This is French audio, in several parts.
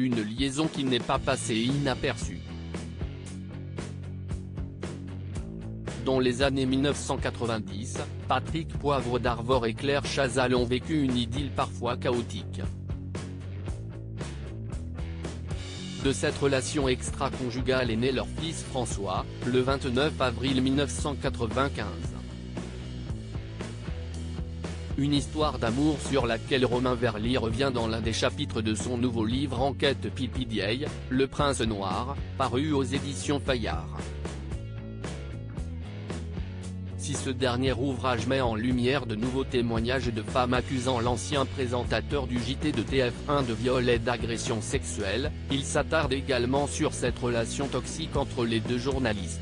une liaison qui n'est pas passée inaperçue. Dans les années 1990, Patrick Poivre d'Arvor et Claire Chazal ont vécu une idylle parfois chaotique. De cette relation extra-conjugale est né leur fils François, le 29 avril 1995. Une histoire d'amour sur laquelle Romain Verly revient dans l'un des chapitres de son nouveau livre Enquête PPDA, Le Prince Noir, paru aux éditions Fayard. Si ce dernier ouvrage met en lumière de nouveaux témoignages de femmes accusant l'ancien présentateur du JT de TF1 de viol et d'agression sexuelle, il s'attarde également sur cette relation toxique entre les deux journalistes.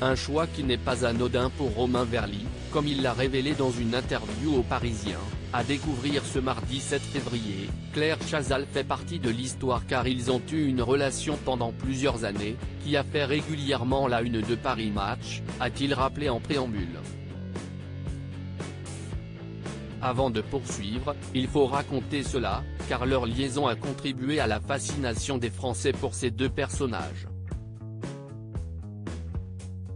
Un choix qui n'est pas anodin pour Romain Verly, comme il l'a révélé dans une interview au Parisien. À découvrir ce mardi 7 février, Claire Chazal fait partie de l'histoire car ils ont eu une relation pendant plusieurs années, qui a fait régulièrement la une de Paris Match, a-t-il rappelé en préambule. Avant de poursuivre, il faut raconter cela, car leur liaison a contribué à la fascination des Français pour ces deux personnages.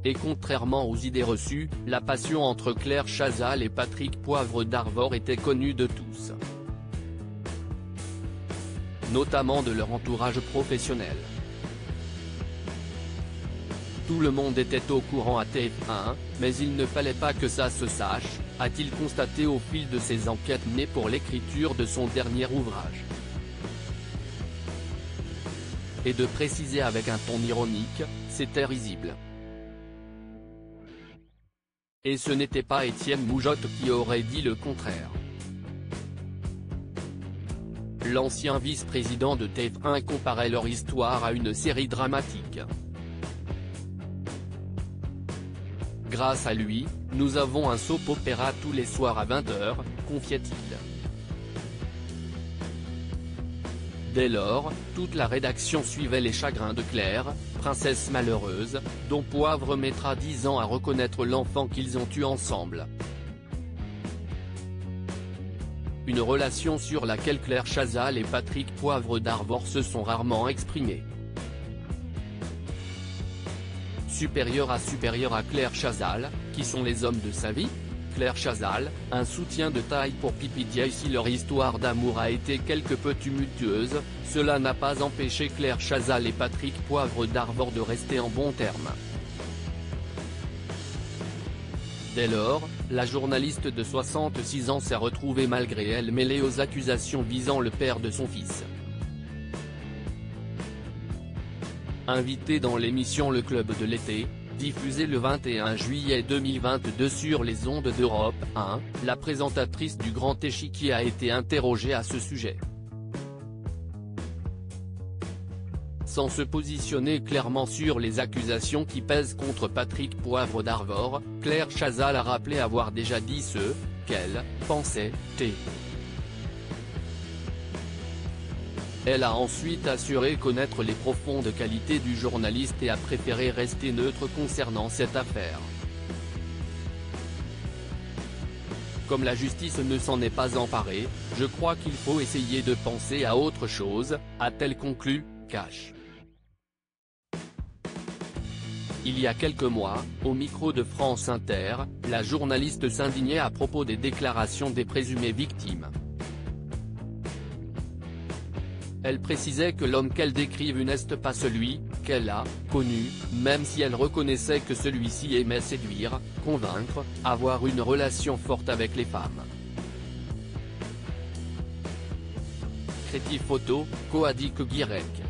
Et contrairement aux idées reçues, la passion entre Claire Chazal et Patrick Poivre d'Arvor était connue de tous. Notamment de leur entourage professionnel. Tout le monde était au courant à TF1, mais il ne fallait pas que ça se sache, a-t-il constaté au fil de ses enquêtes menées pour l'écriture de son dernier ouvrage. Et de préciser avec un ton ironique, c'était risible. Et ce n'était pas Étienne Moujotte qui aurait dit le contraire. L'ancien vice-président de TF1 comparait leur histoire à une série dramatique. Grâce à lui, nous avons un soap-opéra tous les soirs à 20h, confiait-il. Dès lors, toute la rédaction suivait les chagrins de Claire, princesse malheureuse, dont Poivre mettra 10 ans à reconnaître l'enfant qu'ils ont eu ensemble. Une relation sur laquelle Claire Chazal et Patrick Poivre d'Arvor se sont rarement exprimés. Supérieur à Claire Chazal, qui sont les hommes de sa vie ? Claire Chazal, un soutien de taille pour PPDA. Si leur histoire d'amour a été quelque peu tumultueuse, cela n'a pas empêché Claire Chazal et Patrick Poivre d'Arvor de rester en bons termes. Dès lors, la journaliste de 66 ans s'est retrouvée malgré elle mêlée aux accusations visant le père de son fils. Invitée dans l'émission Le Club de l'été, diffusée le 21 juillet 2022 sur les ondes d'Europe 1, la présentatrice du Grand Échiquier a été interrogée à ce sujet. Sans se positionner clairement sur les accusations qui pèsent contre Patrick Poivre d'Arvor, Claire Chazal a rappelé avoir déjà dit ce qu'elle pensait. Elle a ensuite assuré connaître les profondes qualités du journaliste et a préféré rester neutre concernant cette affaire. Comme la justice ne s'en est pas emparée, je crois qu'il faut essayer de penser à autre chose, a-t-elle conclu, cash. Il y a quelques mois, au micro de France Inter, la journaliste s'indignait à propos des déclarations des présumées victimes. Elle précisait que l'homme qu'elle décrivait n'est pas celui qu'elle a connu, même si elle reconnaissait que celui-ci aimait séduire, convaincre, avoir une relation forte avec les femmes. Créatif photo, Coadic Guirec.